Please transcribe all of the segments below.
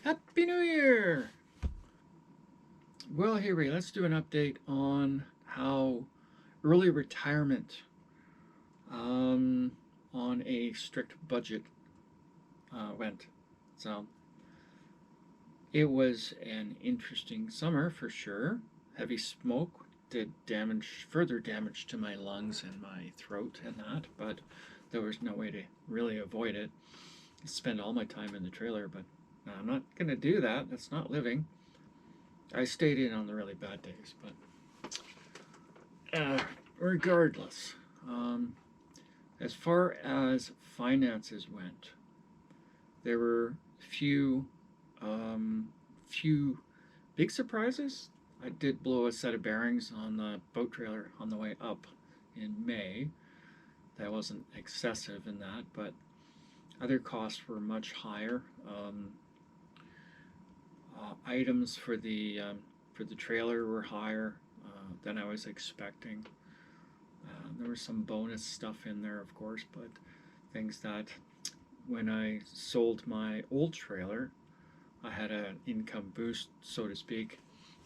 Happy New Year! Well, here let's do an update on how early retirement um, on a strict budget went. So, it was an interesting summer for sure. Heavy smoke did further damage to my lungs and my throat and that, but there was no way to really avoid it. I spend all my time in the trailer, but I'm not going to do that. That's not living. I stayed in on the really bad days, but regardless, um, as far as finances went, there were um, few big surprises. I did blow a set of bearings on the boat trailer on the way up in May. That wasn't excessive in that, but other costs were much higher. Items for the trailer were higher than I was expecting. There was some bonus stuff in there, of course, but things that when I sold my old trailer, I had an income boost, so to speak,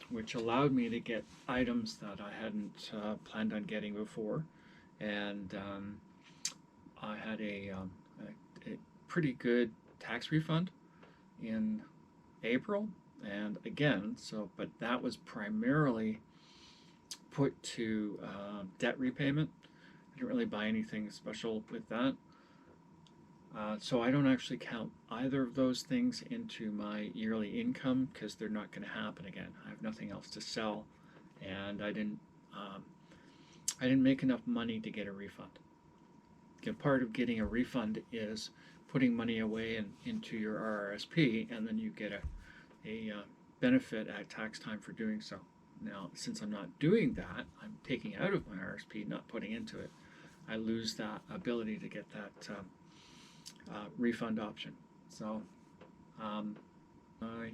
which allowed me to get items that I hadn't planned on getting before. And I had a pretty good tax refund in April. And again, but that was primarily put to debt repayment. I didn't really buy anything special with that. So I don't actually count either of those things into my yearly income because they're not going to happen again. I have nothing else to sell, and I didn't make enough money to get a refund. Part of getting a refund is putting money away into your RRSP, and then you get a benefit at tax time for doing so. Now, since I'm not doing that, I'm taking out of my RSP, not putting into it. I lose that ability to get that refund option. So, I,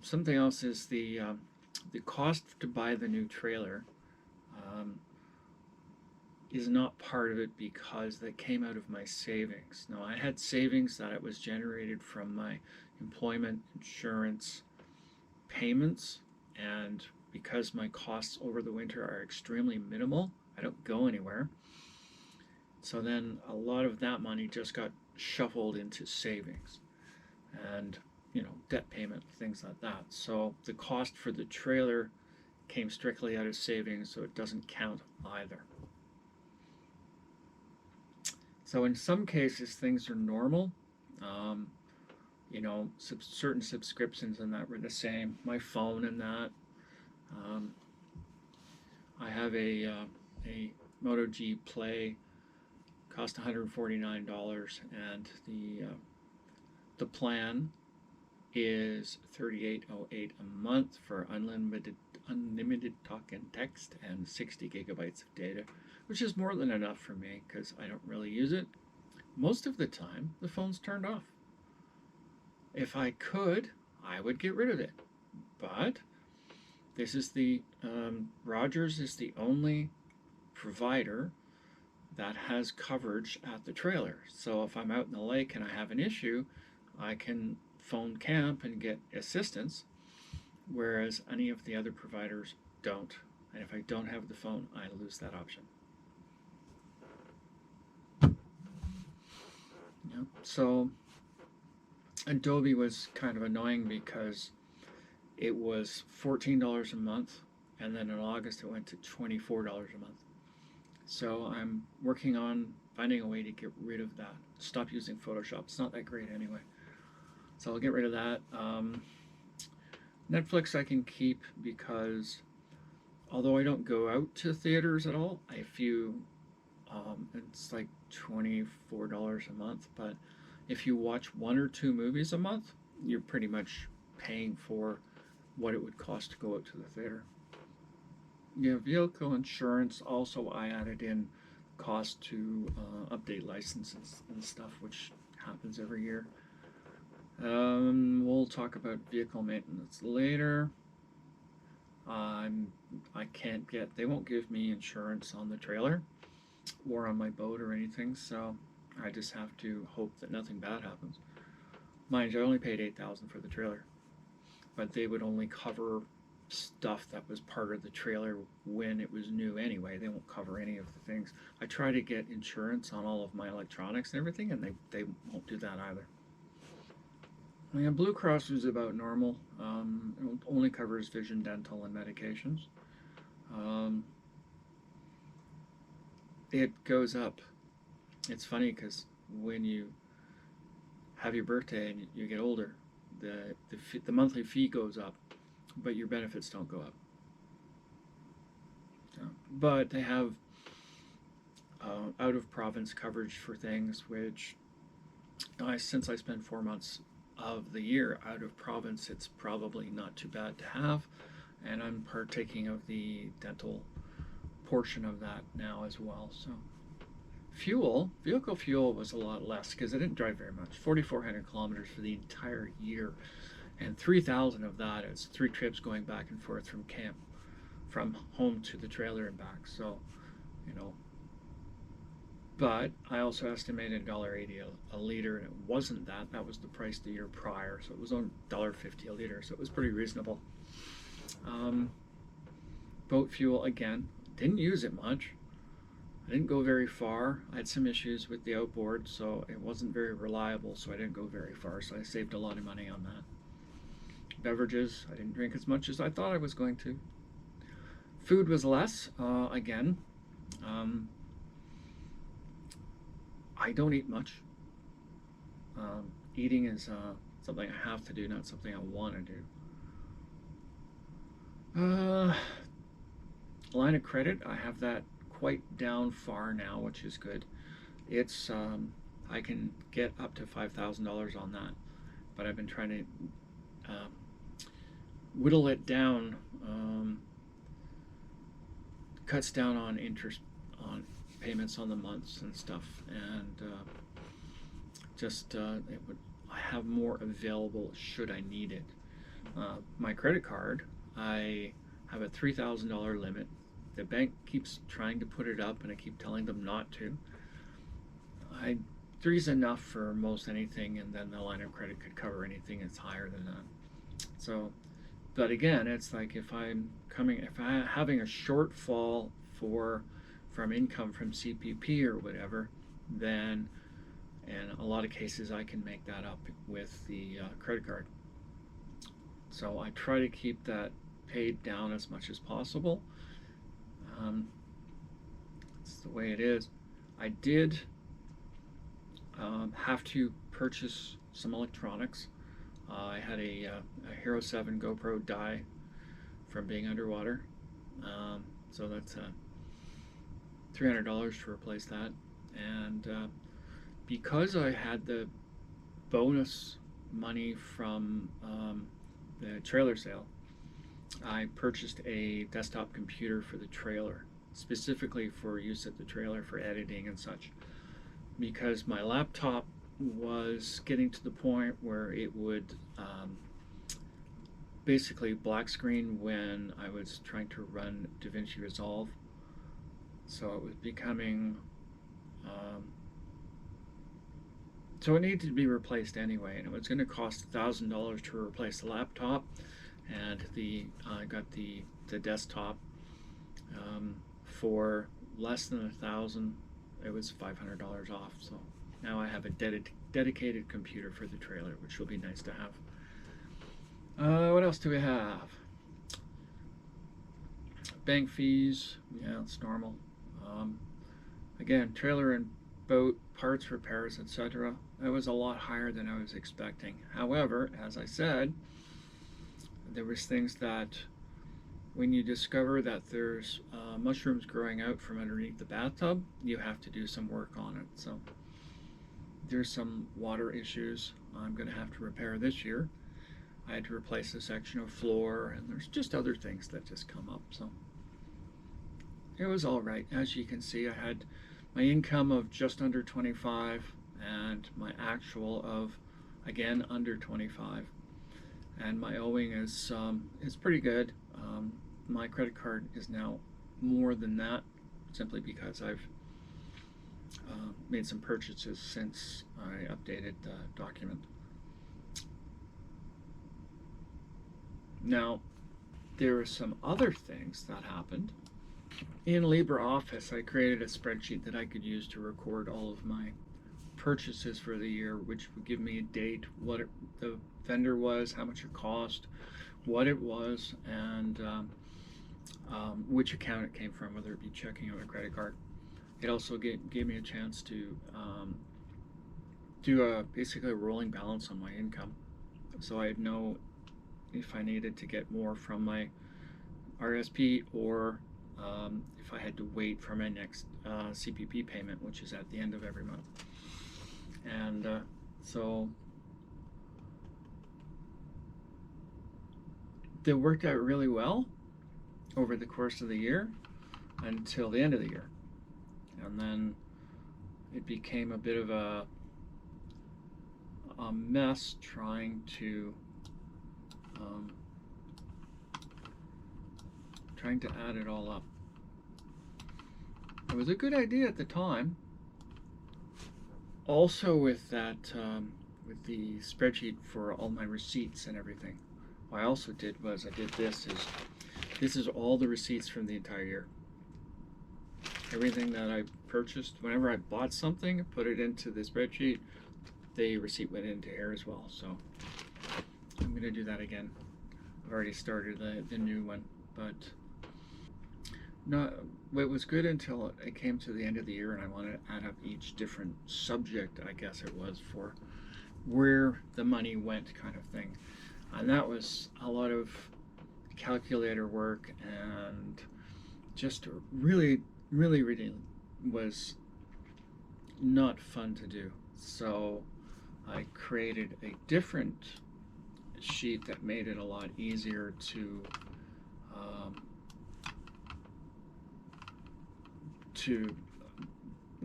something else is the cost to buy the new trailer um, is not part of it because that came out of my savings. Now, I had savings that it was generated from my employment insurance payments, and because my costs over the winter are extremely minimal, I don't go anywhere. So then a lot of that money just got shuffled into savings and, debt payment, things like that. So the cost for the trailer came strictly out of savings, so it doesn't count either. So in some cases, things are normal. Um, certain subscriptions and that were the same. My phone and that. Um, I have a Moto G Play, cost $149, and the plan is $38.08 a month for unlimited talk and text and 60 gigabytes of data, which is more than enough for me because I don't really use it. Most of the time, the phone's turned off. If I could, I would get rid of it, but this is Rogers is the only provider that has coverage at the trailer. So if I'm out in the lake and I have an issue, I can phone camp and get assistance, whereas any of the other providers don't. And if I don't have the phone, I lose that option. Yeah. So Adobe was kind of annoying because it was $14 a month, and then in August it went to $24 a month. So I'm working on finding a way to get rid of that. Stop using Photoshop. It's not that great anyway. So I'll get rid of that. Netflix I can keep because although I don't go out to theaters at all, it's like $24 a month. But if you watch one or two movies a month, you're pretty much paying for what it would cost to go out to the theater. Yeah, vehicle insurance also I added in cost to update licenses and stuff, which happens every year. We'll talk about vehicle maintenance later. I can't get, they won't give me insurance on the trailer or on my boat or anything, so I just have to hope that nothing bad happens. Mind you, I only paid $8,000 for the trailer, but they would only cover stuff that was part of the trailer when it was new anyway. They won't cover any of the things. I try to get insurance on all of my electronics and everything, and they won't do that either. Yeah, Blue Cross is about normal. It only covers vision, dental, and medications. Um, it goes up. It's funny because when you have your birthday and you get older, the monthly fee goes up, but your benefits don't go up. So, but they have out of province coverage for things which, since I spend 4 months of the year out of province, it's probably not too bad to have, and I'm partaking of the dental portion of that now as well. So vehicle fuel was a lot less because I didn't drive very much. 4,400 kilometers for the entire year, and 3,000 of that is 3 trips going back and forth from camp, from home to the trailer and back. So, you know, but I also estimated $1.80 a liter, and it wasn't that. That was the price the year prior, so it was on $1.50 a liter, so it was pretty reasonable. Boat fuel, again, didn't use it much. I didn't go very far. I had some issues with the outboard, so it wasn't very reliable, so I didn't go very far, so I saved a lot of money on that. Beverages, I didn't drink as much as I thought I was going to. Food was less, again. I don't eat much. Eating is something I have to do, not something I want to do. Line of credit, I have that quite down far now, which is good. It's I can get up to $5,000 on that, but I've been trying to whittle it down. Cuts down on interest on payments on the months and stuff, and it would I have more available should I need it. My credit card, I have a $3,000 limit. The bank keeps trying to put it up, and I keep telling them not to. Three's enough for most anything, and then the line of credit could cover anything that's higher than that. So, but again, it's like if I'm having a shortfall from income from CPP or whatever, then in a lot of cases I can make that up with the credit card. So I try to keep that paid down as much as possible. That's the way it is. I did have to purchase some electronics. I had a Hero 7 GoPro die from being underwater, so that's $300 to replace that. And because I had the bonus money from the trailer sale, I purchased a desktop computer for the trailer, specifically for use at the trailer for editing and such, because my laptop was getting to the point where it would basically black screen when I was trying to run DaVinci Resolve. So it was becoming so it needed to be replaced anyway, and it was going to cost $1,000 to replace the laptop, and I got the desktop for less than $1,000. It was $500 off. So now I have a dedicated computer for the trailer, which will be nice to have. What else do we have? Bank fees, yeah, it's normal. Again, trailer and boat parts, repairs, etc. That was a lot higher than I was expecting. However, as I said, there was things that when you discover that there's mushrooms growing out from underneath the bathtub, you have to do some work on it. So there's some water issues I'm going to have to repair this year. I had to replace a section of floor, and there's just other things that just come up. So it was all right. As you can see, I had my income of just under 25 and my actual of, again, under 25. And my owing is pretty good. My credit card is now more than that, simply because I've made some purchases since I updated the document. Now, there were some other things that happened. In LibreOffice, I created a spreadsheet that I could use to record all of my purchases for the year, which would give me a date, the vendor was, how much it cost, what it was, and which account it came from, whether it be checking or a credit card. It also gave me a chance to do basically a rolling balance on my income, so I'd know if I needed to get more from my RSP, or if I had to wait for my next CPP payment, which is at the end of every month. And so that worked out really well over the course of the year until the end of the year. And then it became a bit of a mess trying to add it all up. It was a good idea at the time. Also, with that, with the spreadsheet for all my receipts and everything, what I also did was this is all the receipts from the entire year. Everything that I purchased, whenever I bought something, put it into the spreadsheet. The receipt went into here as well. So I'm going to do that again. I've already started the new one, but no, it was good until it came to the end of the year and I wanted to add up each different subject, I guess it was, for where the money went, kind of thing. And that was a lot of calculator work, and just really was not fun to do. So I created a different sheet that made it a lot easier to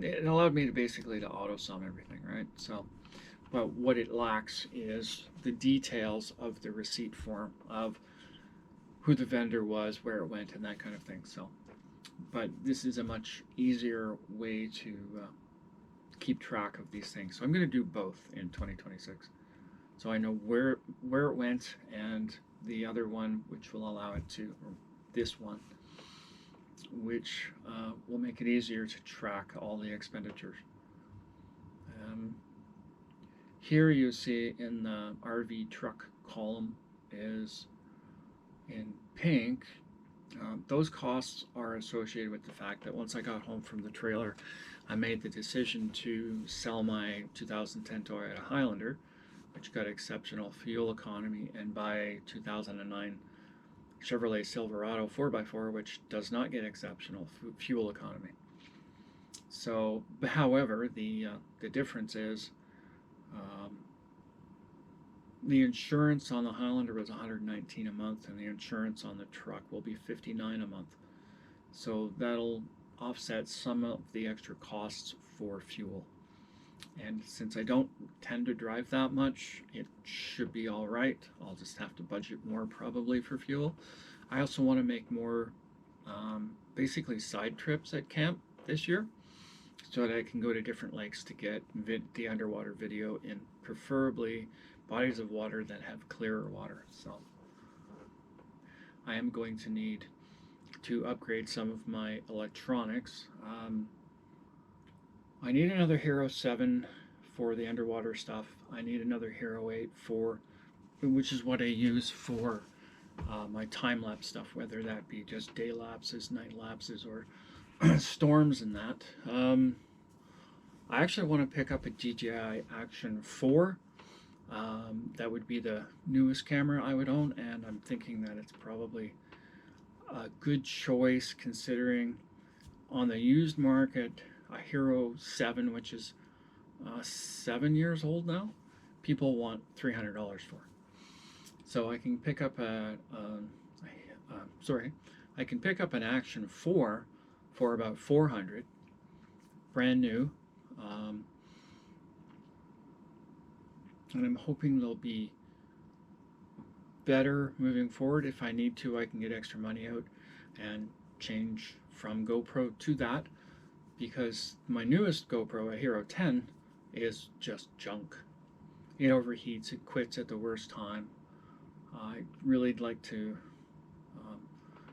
it allowed me to basically to auto sum everything, right? So, but what it lacks is the details of the receipt form, of who the vendor was, where it went, and that kind of thing. So, but this is a much easier way to keep track of these things. So I'm going to do both in 2026. So I know where it went, and the other one, which will allow it to, or this one, which will make it easier to track all the expenditures. Here you see in the RV truck column is in pink. Those costs are associated with the fact that once I got home from the trailer, I made the decision to sell my 2010 Toyota Highlander, which got exceptional fuel economy, and buy 2009 Chevrolet Silverado 4x4, which does not get exceptional fuel economy. So, however, the difference is the insurance on the Highlander was $119 a month, and the insurance on the truck will be $59 a month. So that'll offset some of the extra costs for fuel. And since I don't tend to drive that much, it should be all right. I'll just have to budget more probably for fuel. I also want to make more basically side trips at camp this year, so that I can go to different lakes to get the underwater video in preferably bodies of water that have clearer water. So I am going to need to upgrade some of my electronics. I need another Hero 7 for the underwater stuff. I need another Hero 8 which is what I use for my time-lapse stuff, whether that be just day lapses, night lapses, or storms and that. I actually want to pick up a DJI Action 4. That would be the newest camera I would own, and I'm thinking that it's probably a good choice considering on the used market, a Hero 7, which is 7 years old now, people want $300 for. So I can pick up I can pick up an Action 4 for about $400, brand new, and I'm hoping they'll be better moving forward. If I need to, I can get extra money out and change from GoPro to that, because my newest GoPro, a Hero 10, is just junk. It overheats, it quits at the worst time. I'd really like to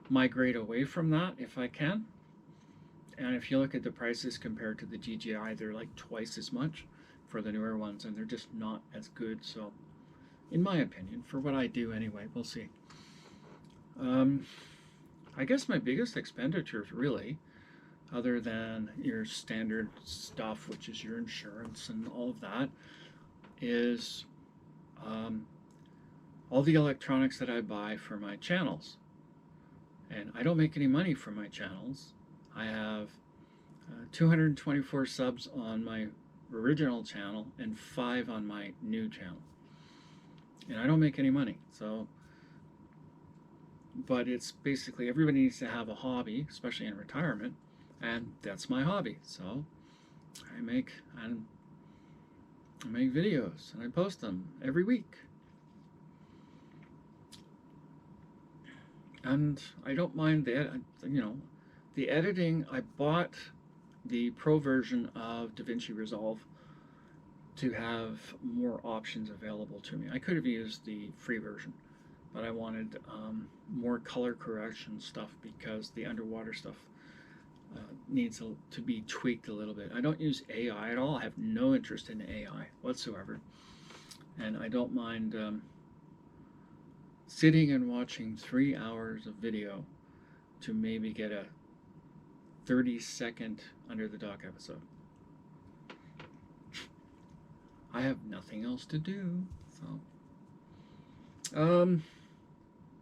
migrate away from that if I can. And if you look at the prices compared to the DJI, they're like twice as much for the newer ones, and they're just not as good. So, in my opinion, for what I do anyway, we'll see. I guess my biggest expenditures, really, other than your standard stuff, which is your insurance and all of that, is all the electronics that I buy for my channels. And I don't make any money from my channels. I have 224 subs on my original channel and 5 on my new channel. And I don't make any money. So, but it's basically everybody needs to have a hobby, especially in retirement, and that's my hobby. So I make videos and I post them every week. And I don't mind the editing. I bought the pro version of DaVinci Resolve to have more options available to me. I could have used the free version, but I wanted more color correction stuff because the underwater stuff needs to be tweaked a little bit. I don't use AI at all. I have no interest in AI whatsoever. And I don't mind sitting and watching 3 hours of video to maybe get a 30-second Under the Dock episode. I have nothing else to do, so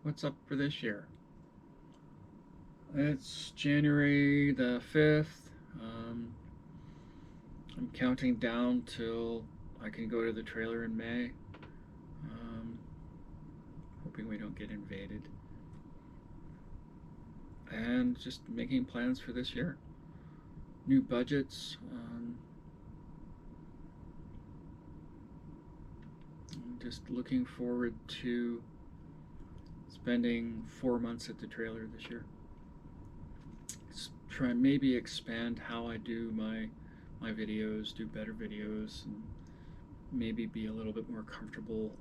what's up for this year? It's January the 5th. I'm counting down till I can go to the trailer in May. Hoping we don't get invaded. And just making plans for this year. New budgets. I'm just looking forward to spending 4 months at the trailer this year. Try maybe expand how I do my videos, do better videos, and maybe be a little bit more comfortable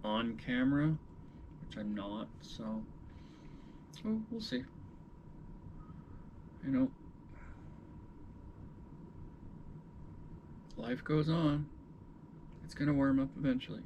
on camera, which I'm not. So we'll see. You know, life goes on. It's gonna warm up eventually.